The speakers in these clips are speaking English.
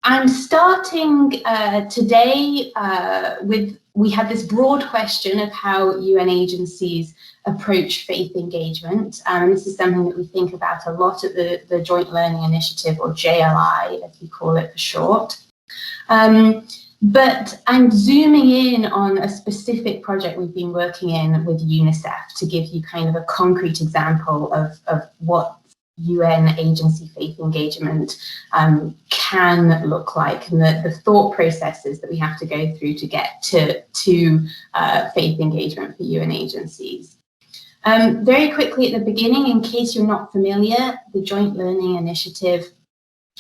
I'm starting today we had this broad question of how UN agencies approach faith engagement. This is something that we think about a lot at the Joint Learning Initiative, or JLI, as we call it for short. But I'm zooming in on a specific project we've been working in with UNICEF to give you kind of a concrete example of what UN agency faith engagement can look like, and the thought processes that we have to go through to get to faith engagement for UN agencies. Very quickly at the beginning, in case you're not familiar, the Joint Learning Initiative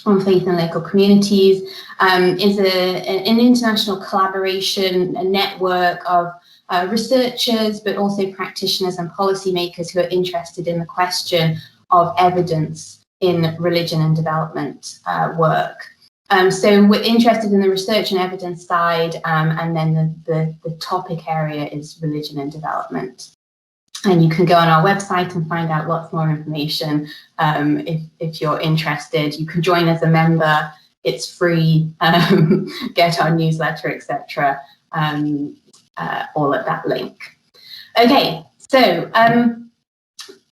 on Faith and Local Communities is an international collaboration, a network of researchers, but also practitioners and policymakers who are interested in the question of evidence in religion and development work. So we're interested in the research and evidence side, and then the topic area is religion and development. And you can go on our website and find out lots more information if you're interested. You can join as a member, it's free, get our newsletter, etc. All at that link. Okay, so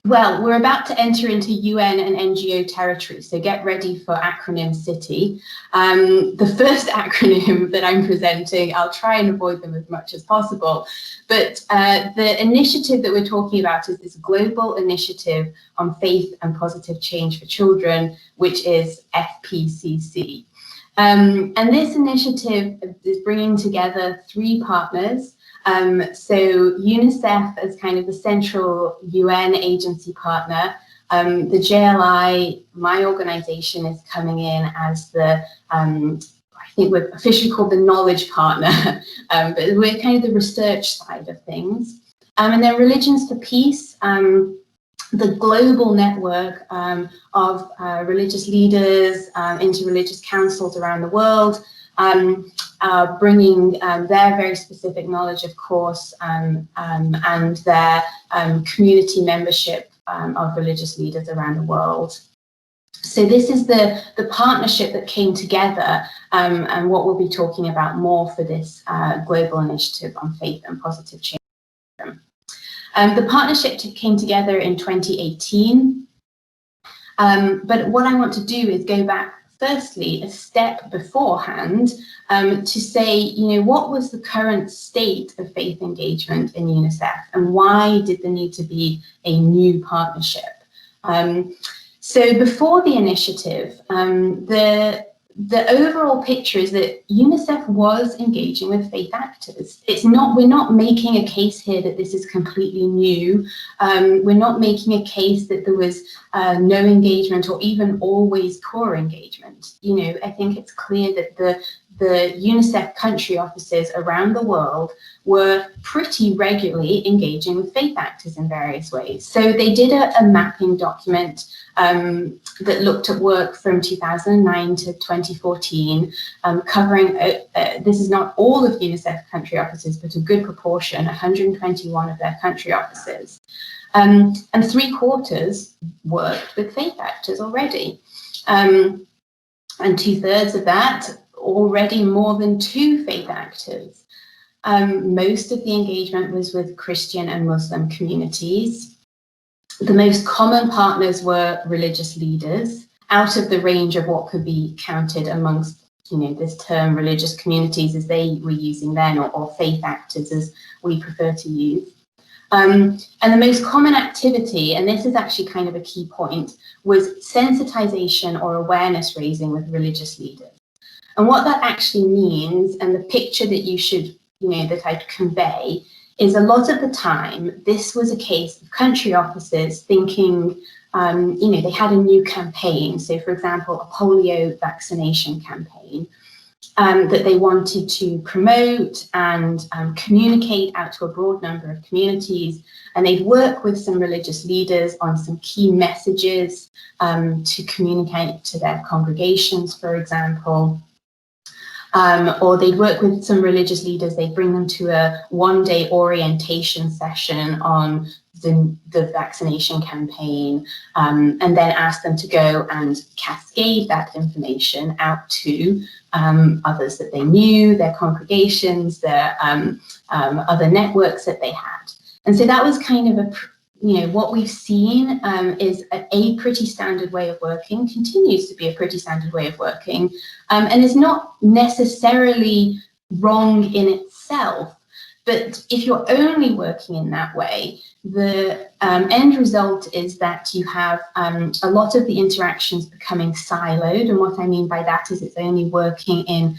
well, we're about to enter into UN and NGO territory, so get ready for acronym city. The first acronym that I'm presenting, I'll try and avoid them as much as possible, but the initiative that we're talking about is this Global Initiative on Faith and Positive Change for Children, which is FPCC. And this initiative is bringing together 3 partners. So UNICEF as kind of the central UN agency partner, the JLI, my organization, is coming in as the, I think we're officially called the knowledge partner, but we're kind of the research side of things. And then Religions for Peace, the global network of religious leaders, interreligious councils around the world, bringing their very specific knowledge, of course, and their community membership of religious leaders around the world. So this is the partnership that came together, and what we'll be talking about more for this global initiative on faith and positive change. The partnership came together in 2018, but what I want to do is go back firstly a step beforehand to say, you know, what was the current state of faith engagement in UNICEF, and why did there need to be a new partnership? So before the initiative, the overall picture is that UNICEF was engaging with faith actors. We're not making a case here that this is completely new. We're not making a case that there was no engagement or even always poor engagement. You know, I think it's clear that the UNICEF country offices around the world were pretty regularly engaging with faith actors in various ways. So they did a mapping document that looked at work from 2009 to 2014, covering, this is not all of UNICEF country offices, but a good proportion, 121 of their country offices. And 3/4 worked with faith actors already. And 2/3 of that, already more than 2 faith actors. Most of the engagement was with Christian and Muslim communities. The most common partners were religious leaders, out of the range of what could be counted amongst, you know, this term religious communities as they were using then, or faith actors as we prefer to use. And the most common activity, and this is actually kind of a key point, was sensitization or awareness raising with religious leaders. And what that actually means, and the picture that you should, you know, that I'd convey, is a lot of the time this was a case of country officers thinking, you know, they had a new campaign. So, for example, a polio vaccination campaign that they wanted to promote and communicate out to a broad number of communities. And they'd work with some religious leaders on some key messages to communicate to their congregations, for example. Or they'd work with some religious leaders, they'd bring them to a one-day orientation session on the vaccination campaign, and then ask them to go and cascade that information out to others that they knew, their congregations, their other networks that they had. And so that was kind of what we've seen is a pretty standard way of working, continues to be a pretty standard way of working, and is not necessarily wrong in itself. But if you're only working in that way, the end result is that you have a lot of the interactions becoming siloed. And what I mean by that is it's only working in,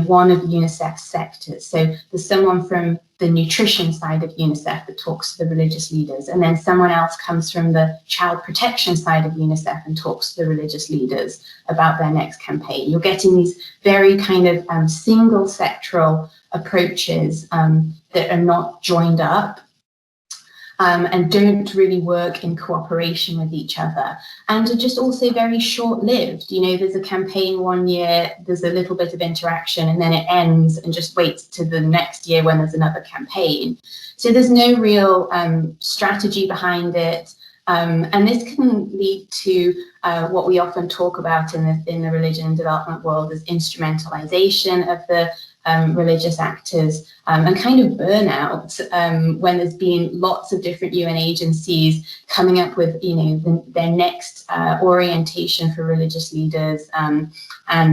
one of UNICEF's sectors. So there's someone from the nutrition side of UNICEF that talks to the religious leaders, and then someone else comes from the child protection side of UNICEF and talks to the religious leaders about their next campaign. You're getting these very kind of single sectoral approaches that are not joined up and don't really work in cooperation with each other, and are just also very short-lived. There's a campaign one year, there's a little bit of interaction, and then it ends and just waits to the next year when there's another campaign. So there's no real strategy behind it. And this can lead to what we often talk about in the religion and development world as instrumentalization of the religious actors, and kind of burnout when there's been lots of different UN agencies coming up with their next orientation for religious leaders, and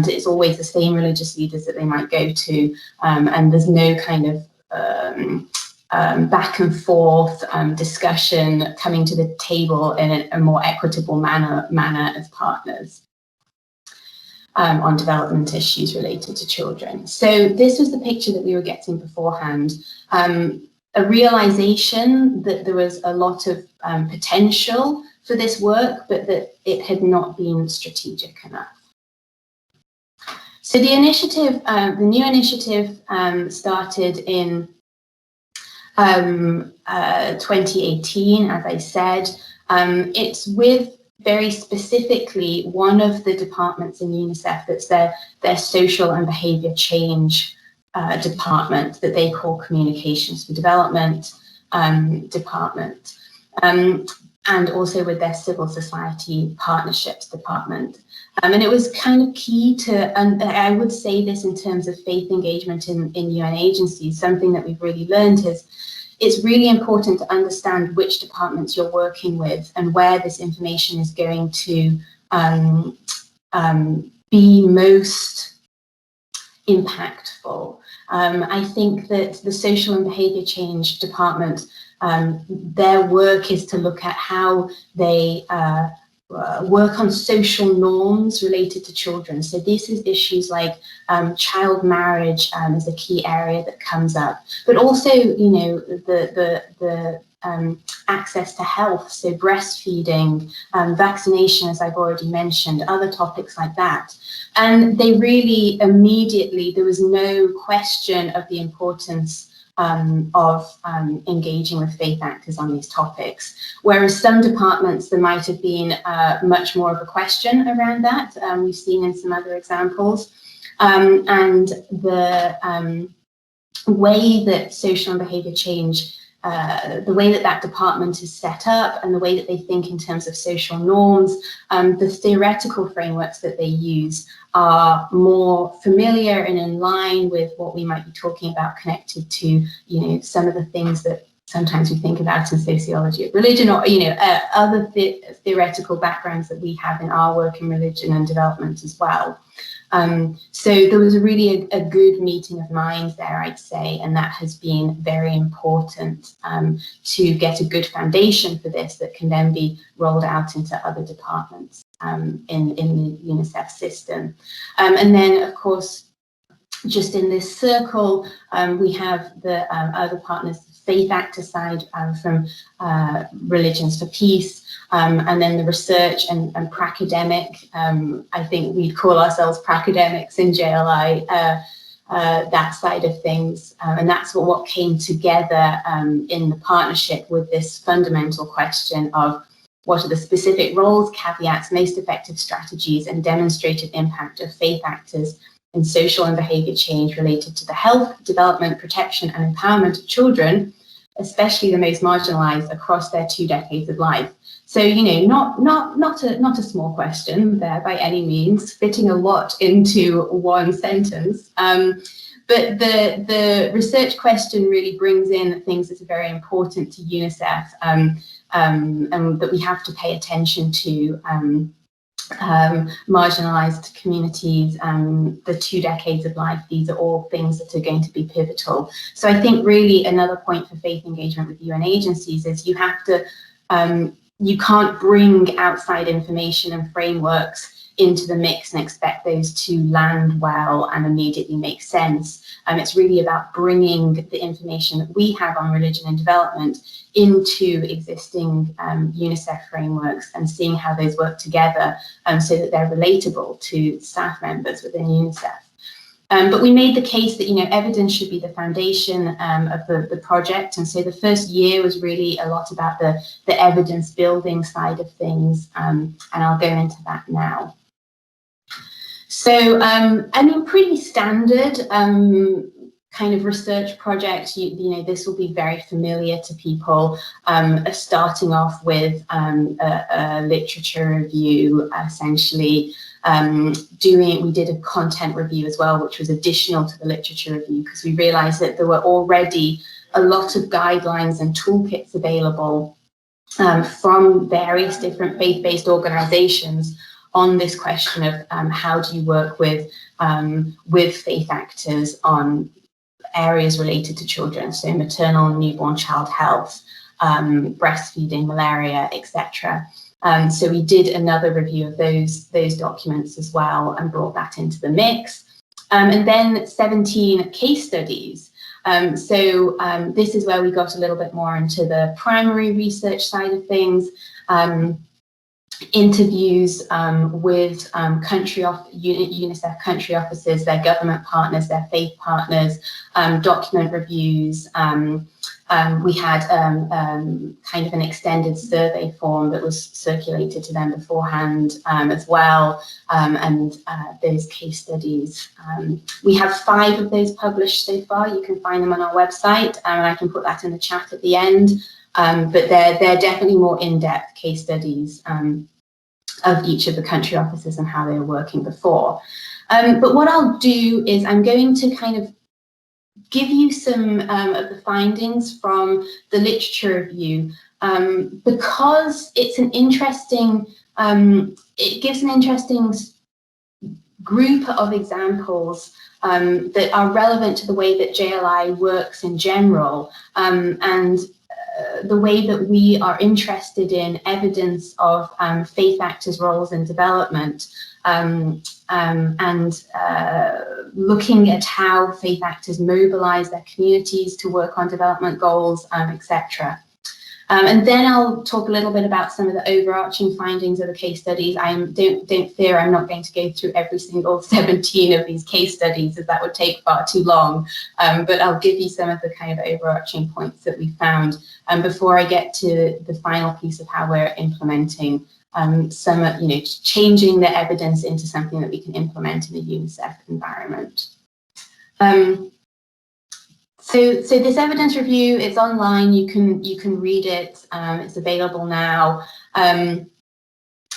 it's always the same religious leaders that they might go to, and there's no kind of back and forth discussion coming to the table in a more equitable manner as partners on development issues related to children. So this was the picture that we were getting beforehand, a realization that there was a lot of potential for this work, but that it had not been strategic enough. So the initiative, the new initiative started in 2018, as I said. It's with very specifically one of the departments in UNICEF that's their social and behaviour change department that they call Communications for Development department, and also with their Civil Society Partnerships department. And it was kind of key to, and I would say this in terms of faith engagement in UN agencies, something that we've really learned is it's really important to understand which departments you're working with and where this information is going to be most impactful. I think that the Social and Behaviour Change Department, their work is to look at how they work on social norms related to children. So this is issues like child marriage is a key area that comes up, but also, the access to health, so breastfeeding, vaccination, as I've already mentioned, other topics like that. And they really immediately, there was no question of the importance of engaging with faith actors on these topics. Whereas some departments, there might have been much more of a question around that. We've seen in some other examples. And the way that social and behaviour change, the way that department is set up and the way that they think in terms of social norms, the theoretical frameworks that they use are more familiar and in line with what we might be talking about connected to, some of the things that sometimes we think about in sociology of religion, or, other theoretical backgrounds that we have in our work in religion and development as well. So there was really a good meeting of minds there, I'd say, and that has been very important to get a good foundation for this that can then be rolled out into other departments in the UNICEF system. And then, of course, just in this circle, we have the other partners, the faith actor side from Religions for Peace, and then the research and pracademic. I think we'd call ourselves pracademics in JLI, that side of things. And that's what came together in the partnership with this fundamental question of what are the specific roles, caveats, most effective strategies, and demonstrated impact of faith actors in social and behaviour change related to the health, development, protection and empowerment of children, especially the most marginalised, across their 2 decades of life. So, you know, not a small question there by any means, fitting a lot into one sentence. But the research question really brings in things that are very important to UNICEF, and that we have to pay attention to. Marginalised communities, the 2 decades of life, these are all things that are going to be pivotal. So I think really another point for faith engagement with UN agencies is you have to, you can't bring outside information and frameworks into the mix and expect those to land well and immediately make sense. It's really about bringing the information that we have on religion and development into existing UNICEF frameworks and seeing how those work together, so that they're relatable to staff members within UNICEF. But we made the case that, you know, evidence should be the foundation of the project, and so the first year was really a lot about the evidence building side of things, and I'll go into that now. So, I mean, pretty standard kind of research project. You know, this will be very familiar to people. Starting off with a literature review, essentially. We did a content review as well, which was additional to the literature review, because we realized that there were already a lot of guidelines and toolkits available from various different faith-based organizations on this question of how do you work with faith actors on areas related to children, so maternal and newborn child health, breastfeeding, malaria, etc. So we did another review of those documents as well and brought that into the mix. And then 17 case studies. So this is where we got a little bit more into the primary research side of things. Interviews with UNICEF country officers, their government partners, their faith partners, document reviews. We had kind of an extended survey form that was circulated to them beforehand as well, and those case studies. We have 5 of those published so far. You can find them on our website, and I can put that in the chat at the end. But they're definitely more in-depth case studies of each of the country officers and how they were working before. But what I'll do is I'm going to kind of give you some of the findings from the literature review, because it's an interesting, it gives an interesting group of examples that are relevant to the way that JLI works in general, and the way that we are interested in evidence of faith actors' roles in development, and looking at how faith actors mobilize their communities to work on development goals, etc. And then I'll talk a little bit about some of the overarching findings of the case studies. Don't fear, I'm not going to go through every single 17 of these case studies, as that would take far too long. But I'll give you some of the kind of overarching points that we found before I get to the final piece of how we're implementing some, you know, changing the evidence into something that we can implement in a UNICEF environment. So this evidence review is online. You can read it. It's available now. And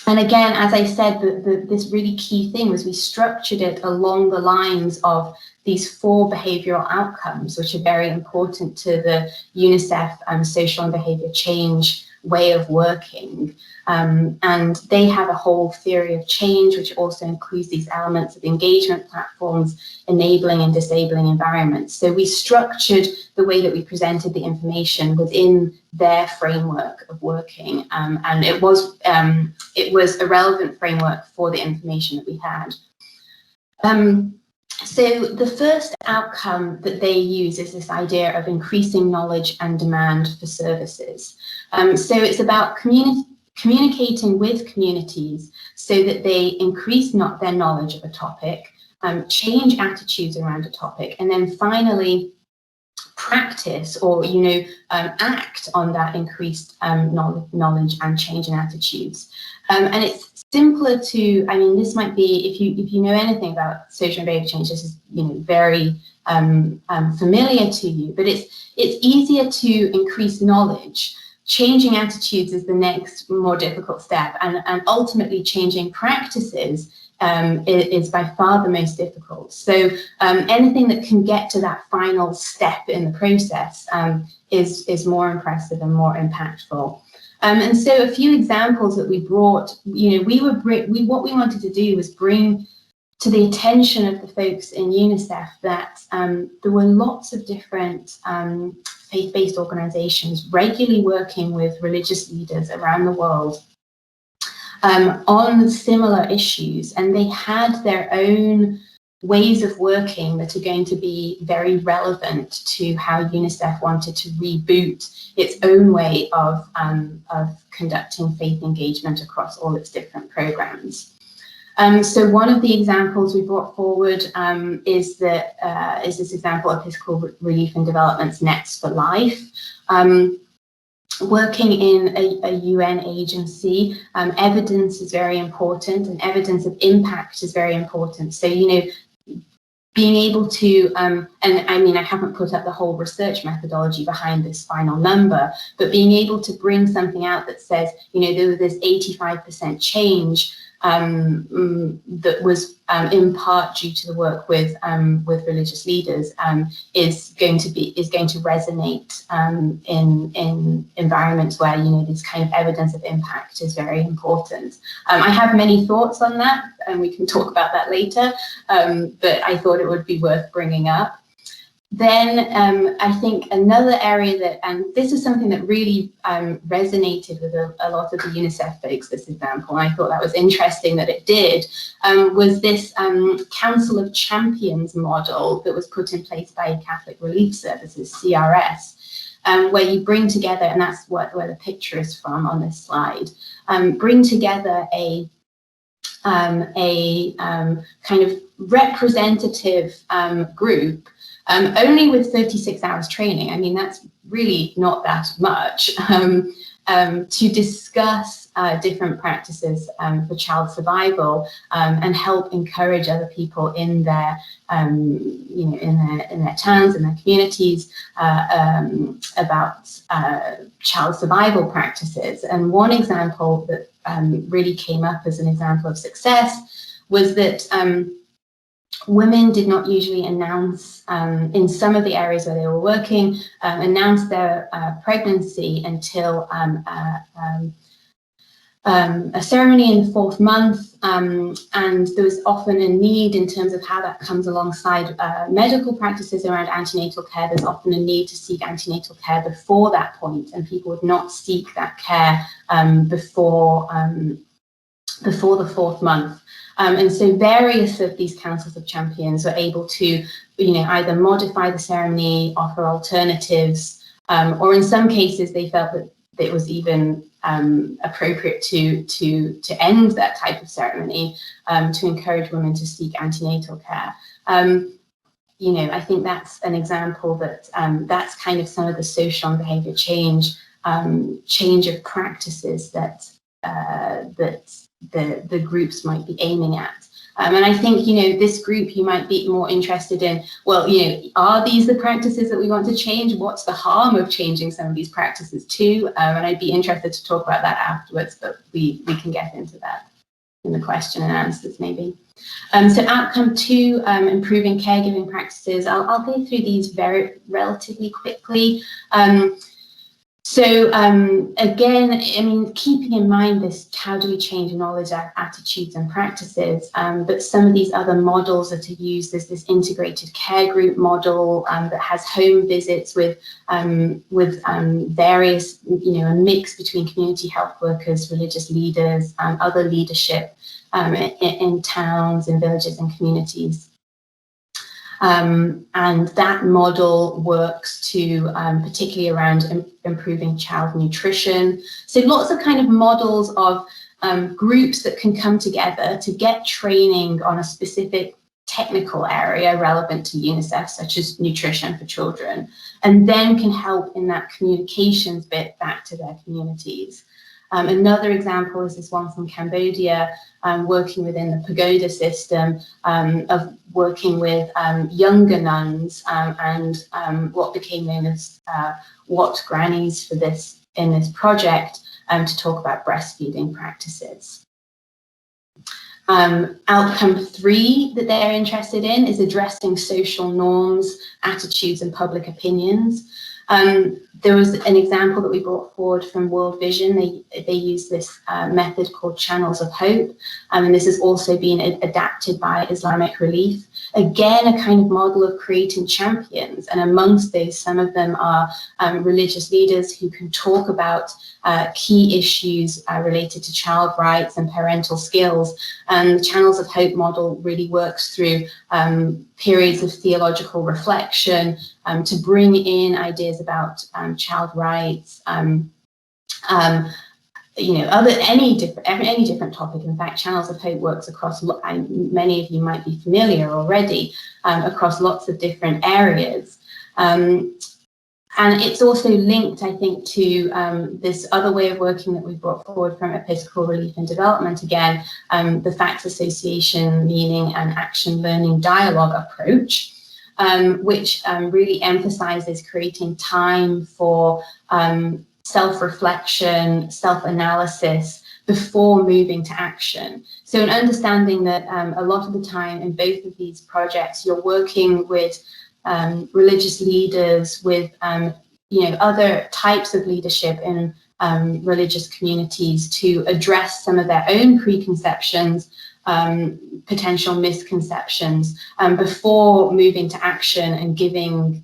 again, as I said, this really key thing was we structured it along the lines of these 4 behavioural outcomes, which are very important to the UNICEF social and behaviour change way of working. And they have a whole theory of change, which also includes these elements of engagement platforms, enabling and disabling environments. So we structured the way that we presented the information within their framework of working, and it was a relevant framework for the information that we had. So the first outcome that they use is this idea of increasing knowledge and demand for services. So it's about communicating with communities so that they increase their knowledge of a topic, change attitudes around a topic, and then finally practice or, act on that increased knowledge and change in attitudes. And it's simpler to, this might be, if you know anything about social and behavior change, this is, very familiar to you, but it's easier to increase knowledge. Changing attitudes is the next more difficult step, and ultimately changing practices is by far the most difficult. So anything that can get to that final step in the process is more impressive and more impactful. And so a few examples that we brought, what we wanted to do was bring to the attention of the folks in UNICEF that there were lots of different faith-based organizations regularly working with religious leaders around the world on similar issues, and they had their own ways of working that are going to be very relevant to how UNICEF wanted to reboot its own way of conducting faith engagement across all its different programs. So one of the examples we brought forward is this example of Episcopal Relief and Development's Nets for Life. Working in a UN agency, evidence is very important, and evidence of impact is very important. So, being able to, and I haven't put up the whole research methodology behind this final number, but being able to bring something out that says, there's 85% change that was in part due to the work with religious leaders is going to resonate in environments where this kind of evidence of impact is very important. I have many thoughts on that, and we can talk about that later. But I thought it would be worth bringing up. Then I think another area that, and this is something that really resonated with a lot of the UNICEF folks, this example, and I thought that was interesting that it did, was this Council of Champions model that was put in place by Catholic Relief Services, CRS, where you bring together, and that's where the picture is from on this slide, bring together a kind of representative group, only with 36 hours training. That's really not that much, to discuss different practices for child survival and help encourage other people in their, in their towns and their communities about child survival practices. And one example that really came up as an example of success was that women did not usually announce, in some of the areas where they were working, announce their pregnancy until a ceremony in the 4th month, and there was often a need in terms of how that comes alongside medical practices around antenatal care. There's often a need to seek antenatal care before that point, and people would not seek that care before the 4th month. And so various of these councils of champions were able to, either modify the ceremony, offer alternatives, or in some cases they felt that it was even appropriate to end that type of ceremony to encourage women to seek antenatal care. I think that's an example that that's kind of some of the social and behaviour change of practices that the groups might be aiming at. And I think, this group, you might be more interested in, well, are these the practices that we want to change? What's the harm of changing some of these practices too? And I'd be interested to talk about that afterwards, but we can get into that in the question and answers maybe. So outcome 2, improving caregiving practices. I'll go through these very relatively quickly. So again, keeping in mind this, how do we change knowledge, attitudes and practices, but some of these other models that are used, there's this integrated care group model that has home visits with various, a mix between community health workers, religious leaders, other leadership in towns, in villages and communities. And that model works to particularly around improving child nutrition. So lots of kind of models of groups that can come together to get training on a specific technical area relevant to UNICEF, such as nutrition for children, and then can help in that communications bit back to their communities. Another example is this one from Cambodia, working within the pagoda system, of working with younger nuns and what became known as What Grannies for this in this project, to talk about breastfeeding practices. Outcome 3 that they're interested in is addressing social norms, attitudes, and public opinions. There was an example that we brought forward from World Vision. They use this method called Channels of Hope, and this has also been adapted by Islamic Relief. Again, a kind of model of creating champions, and amongst those, some of them are religious leaders who can talk about key issues related to child rights and parental skills. The Channels of Hope model really works through periods of theological reflection to bring in ideas about child rights, you know, any different topic. In fact, Channels of Hope works across, many of you might be familiar already, across lots of different areas. And it's also linked, I think, to this other way of working that we brought forward from Episcopal Relief and Development, again, the facts association, meaning and action learning dialogue approach, which really emphasizes creating time for self-reflection, self-analysis before moving to action. So an understanding that a lot of the time in both of these projects, you're working with religious leaders, with you know, other types of leadership in religious communities to address some of their own preconceptions, potential misconceptions, before moving to action and giving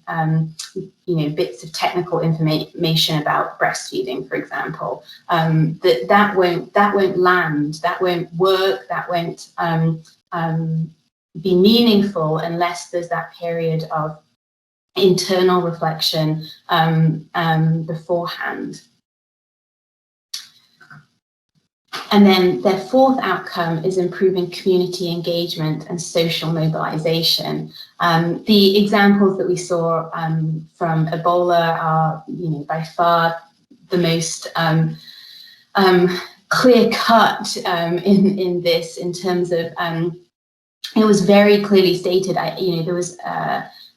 you know, bits of technical information about breastfeeding, for example. That won't land, that won't work, that won't be meaningful unless there's that period of internal reflection beforehand. And then their fourth outcome is improving community engagement and social mobilization. The examples that we saw from Ebola are, you know, by far the most clear cut in this, in terms of it was very clearly stated. You know, there was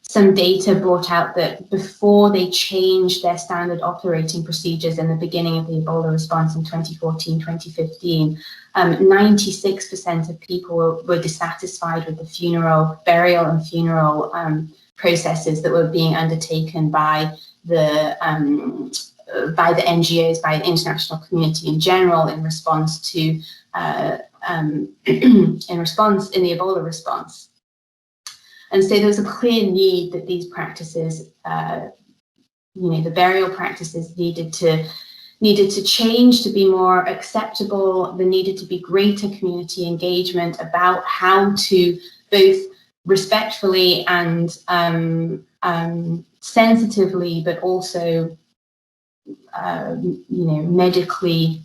some data brought out that before they changed their standard operating procedures in the beginning of the Ebola response in 2014, 2015, 96% of people were dissatisfied with the burial and funeral processes that were being undertaken by the NGOs, by the international community in general, in response to in the Ebola response. And so there was a clear need that these practices, you know, the burial practices needed to change to be more acceptable. There needed to be greater community engagement about how to both respectfully and sensitively, but also, you know, medically,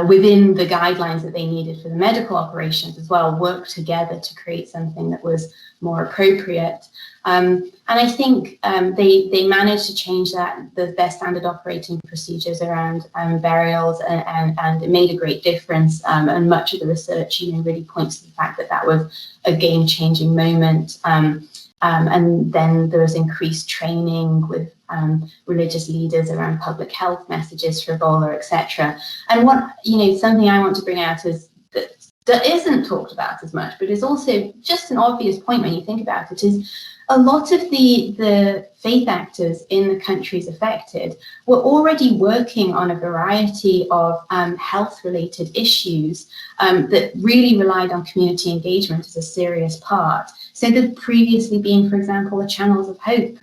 within the guidelines that they needed for the medical operations as well, work together to create something that was more appropriate. And I think they managed to change their standard operating procedures around burials, and it made a great difference. And much of the research, you know, really points to the fact that that was a game-changing moment. And then there was increased training with religious leaders around public health messages for Ebola, etc. And what, you know, something I want to bring out is that isn't talked about as much, but is also just an obvious point when you think about it, is a lot of the faith actors in the countries affected were already working on a variety of health-related issues that really relied on community engagement as a serious part. So there'd previously been, for example, a Channels of Hope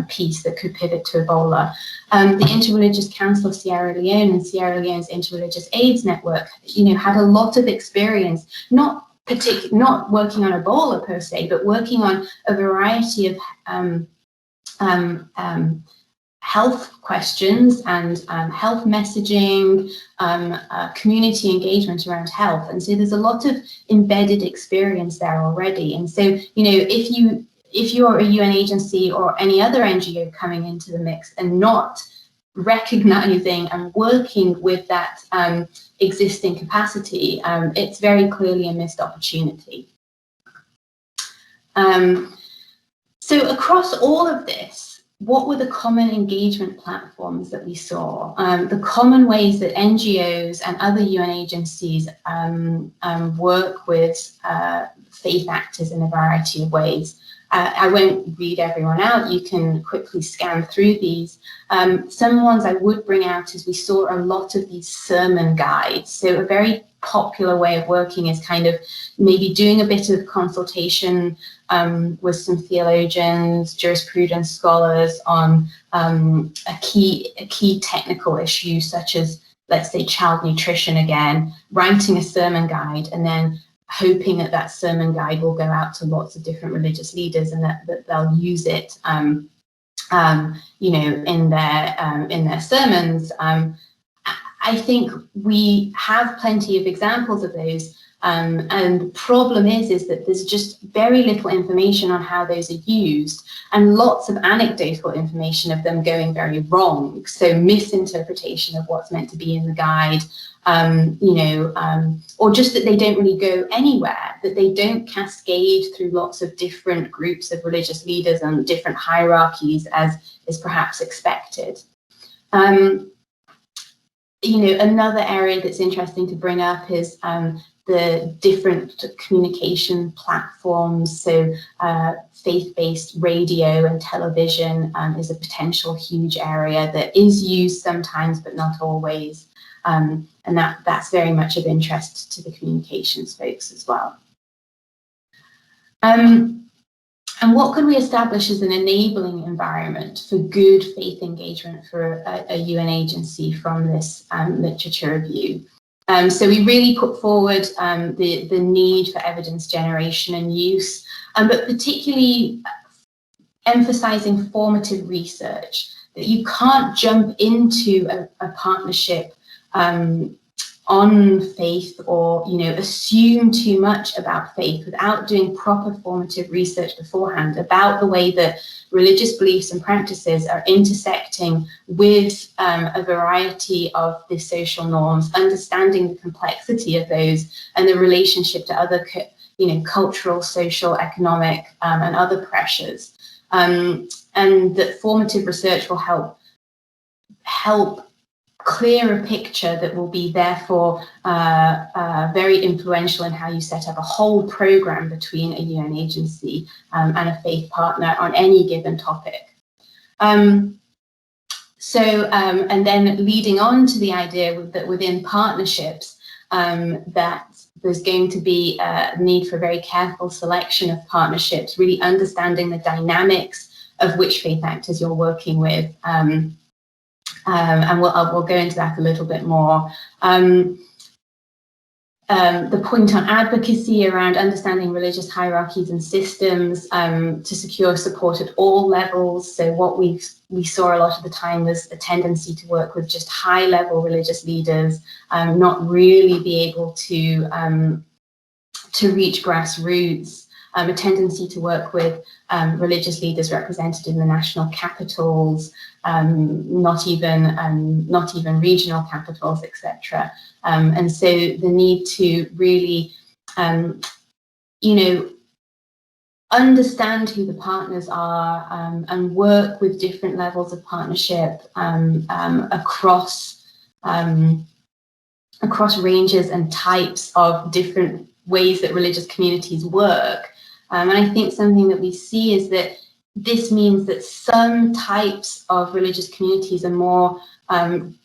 piece that could pivot to Ebola. The Interreligious Council of Sierra Leone and Sierra Leone's Interreligious AIDS Network, you know, had a lot of experience, not working on Ebola per se, but working on a variety of health questions and health messaging, community engagement around health. And so there's a lot of embedded experience there already. And so, you know, if you're a UN agency or any other NGO coming into the mix and not recognizing and working with that existing capacity, it's very clearly a missed opportunity. So across all of this, what were the common engagement platforms that we saw? The common ways that NGOs and other UN agencies work with faith actors in a variety of ways. I won't read everyone out, you can quickly scan through these. Some ones I would bring out is we saw a lot of these sermon guides. So a very popular way of working is kind of maybe doing a bit of consultation with some theologians, jurisprudence scholars on a key technical issue, such as, let's say, child nutrition again, writing a sermon guide, and then hoping that that sermon guide will go out to lots of different religious leaders and that they'll use it, you know, in their sermons. I think we have plenty of examples of those, and the problem is that there's just very little information on how those are used, and lots of anecdotal information of them going very wrong. So misinterpretation of what's meant to be in the guide, you know, or just that they don't really go anywhere, that they don't cascade through lots of different groups of religious leaders and different hierarchies as is perhaps expected. You know, another area that's interesting to bring up is the different communication platforms. So faith-based radio and television is a potential huge area that is used sometimes, but not always. And that's very much of interest to the communications folks as well. And what could we establish as an enabling environment for good faith engagement for a UN agency from this literature review? So we really put forward the need for evidence generation and use, but particularly emphasizing formative research, that you can't jump into a partnership on faith or, you know, assume too much about faith without doing proper formative research beforehand about the way that religious beliefs and practices are intersecting with a variety of the social norms, understanding the complexity of those and the relationship to other, you know, cultural, social, economic, and other pressures. And that formative research will help clear a picture that will be therefore very influential in how you set up a whole program between a UN agency and a faith partner on any given topic. And then leading on to the idea that within partnerships, that there's going to be a need for very careful selection of partnerships, really understanding the dynamics of which faith actors you're working with. And we'll go into that a little bit more. The point on advocacy around understanding religious hierarchies and systems to secure support at all levels. So what we saw a lot of the time was a tendency to work with just high-level religious leaders, not really be able to reach grassroots. A tendency to work with religious leaders represented in the national capitals, not even regional capitals, etc. And so the need to really, you know, understand who the partners are and work with different levels of partnership across ranges and types of different ways that religious communities work. And I think something that we see is that this means that some types of religious communities are more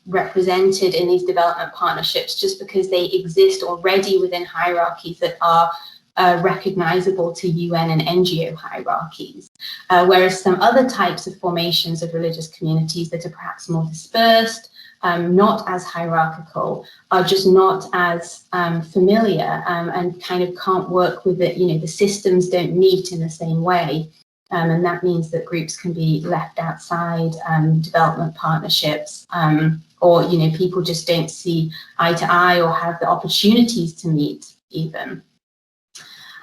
represented in these development partnerships just because they exist already within hierarchies that are recognizable to UN and NGO hierarchies. Whereas some other types of formations of religious communities that are perhaps more dispersed, not as hierarchical, are just not as familiar and kind of can't work with it. You know, the systems don't meet in the same way. and that means that groups can be left outside development partnerships, or people just don't see eye to eye or have the opportunities to meet even.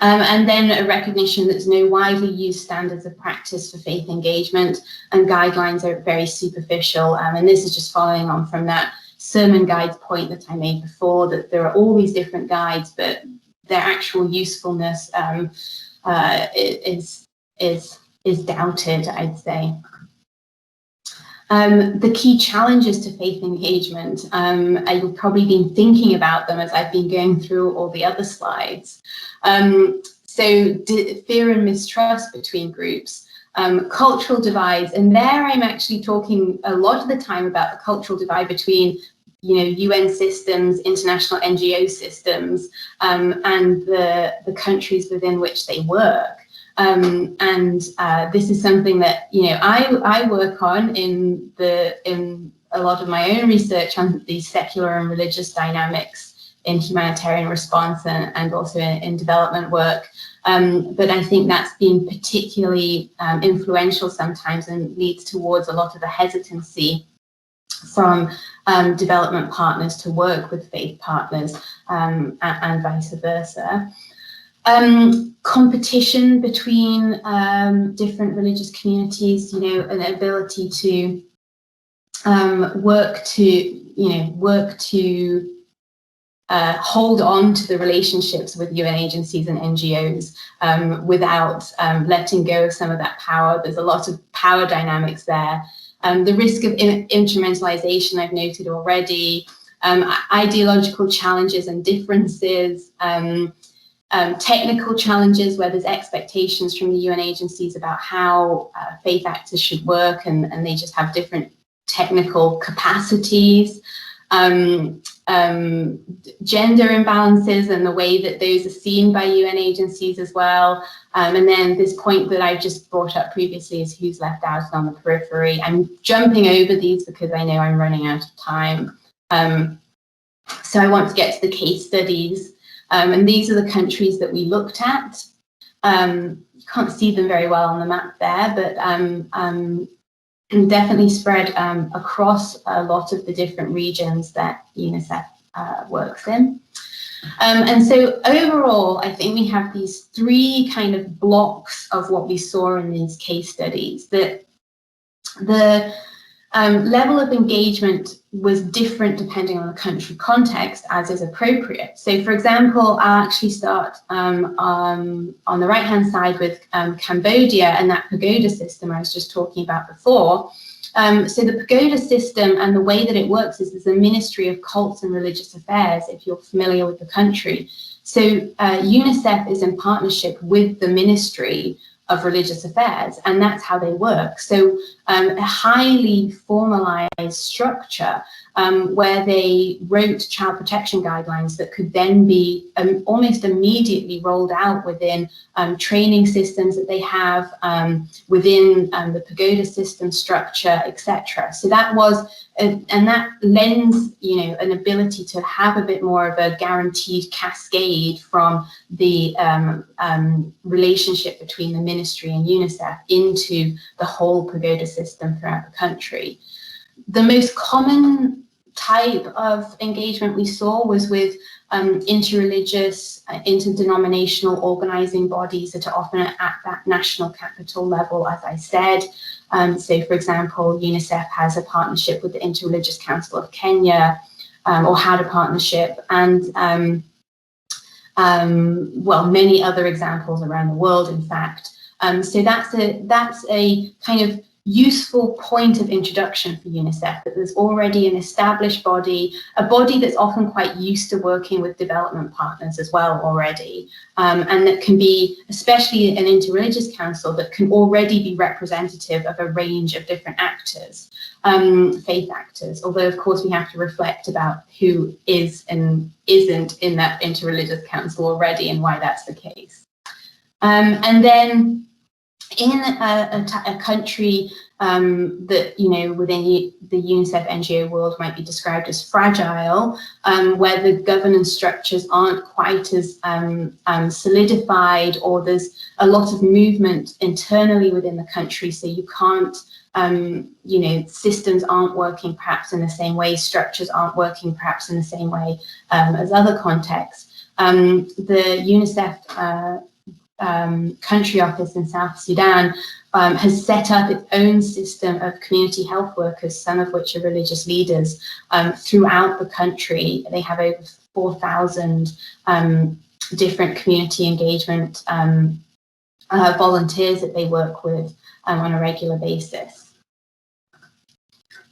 And then a recognition that there's no widely used standards of practice for faith engagement, and guidelines are very superficial. And this is just following on from that sermon guides point that I made before, that there are all these different guides, but their actual usefulness is doubted, I'd say. The key challenges to faith engagement, you've probably been thinking about them as I've been going through all the other slides. So fear and mistrust between groups, cultural divides, and there I'm actually talking a lot of the time about the cultural divide between UN systems, international NGO systems, and the countries within which they work. This is something that I work on in a lot of my own research on the secular and religious dynamics in humanitarian response and also in development work. But I think that's been particularly influential sometimes and leads towards a lot of the hesitancy from development partners to work with faith partners, and vice versa. Competition between different religious communities, an ability to work to hold on to the relationships with UN agencies and NGOs without letting go of some of that power. There's a lot of power dynamics there. The risk of instrumentalization I've noted already, ideological challenges and differences, technical challenges where there's expectations from the UN agencies about how faith actors should work, and they just have different technical capacities, gender imbalances and the way that those are seen by UN agencies as well. And then this point that I just brought up previously is who's left out and on the periphery. I'm jumping over these because I know I'm running out of time. So I want to get to the case studies. And these are the countries that we looked at. You can't see them very well on the map there, but definitely spread across a lot of the different regions that UNICEF works in. And so overall, I think we have these three kind of blocks of what we saw in these case studies, that the level of engagement was different depending on the country context, as is appropriate. So, for example, I'll actually start on the right-hand side with Cambodia and that pagoda system I was just talking about before. So the pagoda system and the way that it works is there's a Ministry of Cults and Religious Affairs, if you're familiar with the country. So UNICEF is in partnership with the Ministry of Religious Affairs, and that's how they work. So a highly formalized structure where they wrote child protection guidelines that could then be almost immediately rolled out within training systems that they have within the pagoda system structure, etc. So that was, and that lends, an ability to have a bit more of a guaranteed cascade from the relationship between the ministry and UNICEF into the whole pagoda system throughout the country. The most common type of engagement we saw was with interreligious, interdenominational organizing bodies that are often at that national capital level, as I said. So, for example, UNICEF has a partnership with the Interreligious Council of Kenya, or had a partnership, and many other examples around the world, in fact. So that's a kind of useful point of introduction for UNICEF, that there's already an established body, a body that's often quite used to working with development partners as well already, and that can be, especially an interreligious council, that can already be representative of a range of different actors, faith actors, although of course we have to reflect about who is and isn't in that interreligious council already and why that's the case. And then in a country that, you know, within the UNICEF NGO world might be described as fragile, where the governance structures aren't quite as solidified, or there's a lot of movement internally within the country, so you can't, you know, systems aren't working perhaps in the same way, structures aren't working perhaps in the same way as other contexts. The UNICEF country office in South Sudan has set up its own system of community health workers, some of which are religious leaders, throughout the country. They have over 4,000 different community engagement volunteers that they work with on a regular basis.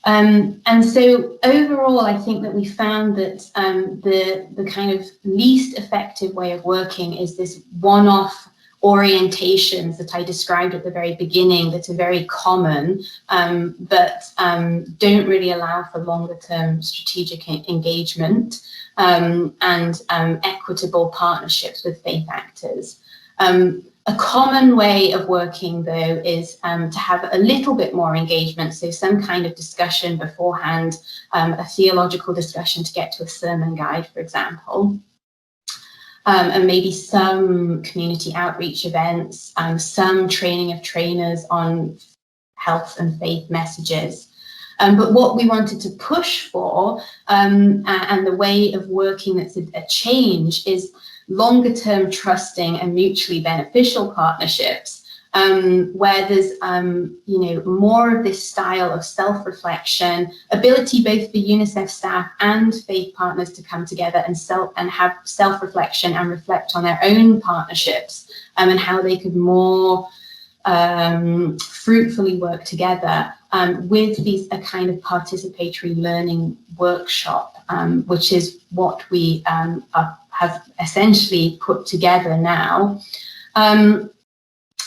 And so overall, I think that we found that the kind of least effective way of working is this one-off orientations that I described at the very beginning, that are very common, but don't really allow for longer-term strategic engagement and equitable partnerships with faith actors. A common way of working, though, is to have a little bit more engagement, so some kind of discussion beforehand, a theological discussion to get to a sermon guide, for example, and maybe some community outreach events, some training of trainers on health and faith messages. But what we wanted to push for, and the way of working that's a change, is longer-term trusting and mutually beneficial partnerships, where there's you know, more of this style of self-reflection, ability both for UNICEF staff and faith partners to come together and have self-reflection and reflect on their own partnerships, and how they could more fruitfully work together with a kind of participatory learning workshop, which is what we have essentially put together now.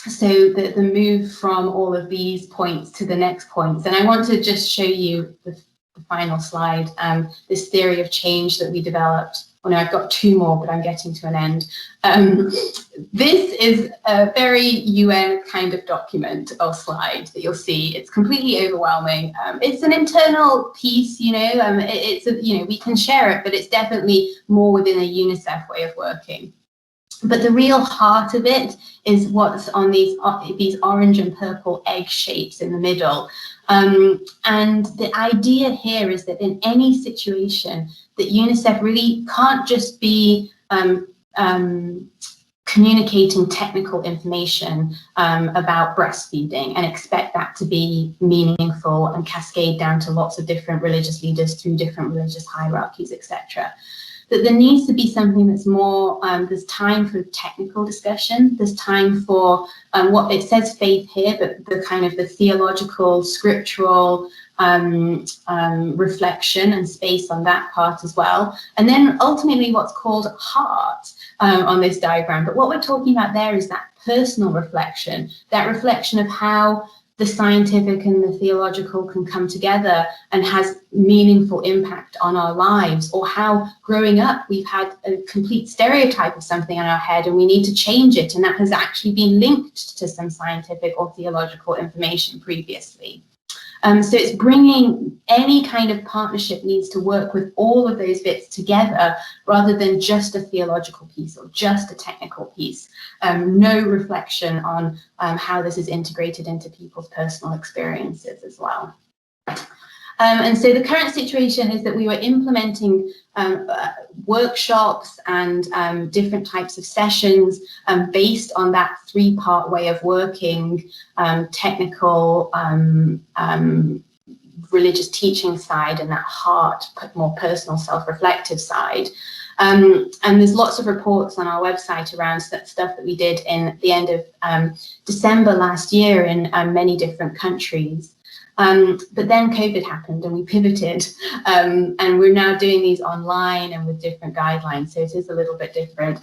So the move from all of these points to the next points, and I want to just show you the final slide, this theory of change that we developed. Oh no, I've got two more, but I'm getting to an end. This is a very UN kind of document or slide that you'll see. It's completely overwhelming. It's an internal piece, you know, you know, we can share it, but it's definitely more within a UNICEF way of working. But the real heart of it is what's on these orange and purple egg shapes in the middle. And the idea here is that in any situation, that UNICEF really can't just be communicating technical information about breastfeeding and expect that to be meaningful and cascade down to lots of different religious leaders through different religious hierarchies, etc. That there needs to be something that's more, there's time for technical discussion, there's time for what it says faith here, but the kind of the theological, scriptural reflection and space on that part as well. And then ultimately what's called heart on this diagram. But what we're talking about there is that personal reflection, that reflection of how the scientific and the theological can come together and has meaningful impact on our lives, or how growing up we've had a complete stereotype of something in our head and we need to change it, and that has actually been linked to some scientific or theological information previously. So it's bringing any kind of partnership needs to work with all of those bits together rather than just a theological piece or just a technical piece. No reflection on how this is integrated into people's personal experiences as well. And so the current situation is that we were implementing workshops and different types of sessions based on that three-part way of working, technical, religious teaching side, and that heart, more personal, self-reflective side. And there's lots of reports on our website around stuff that we did in the end of December last year in many different countries. But then COVID happened and we pivoted, and we're now doing these online and with different guidelines, so it is a little bit different.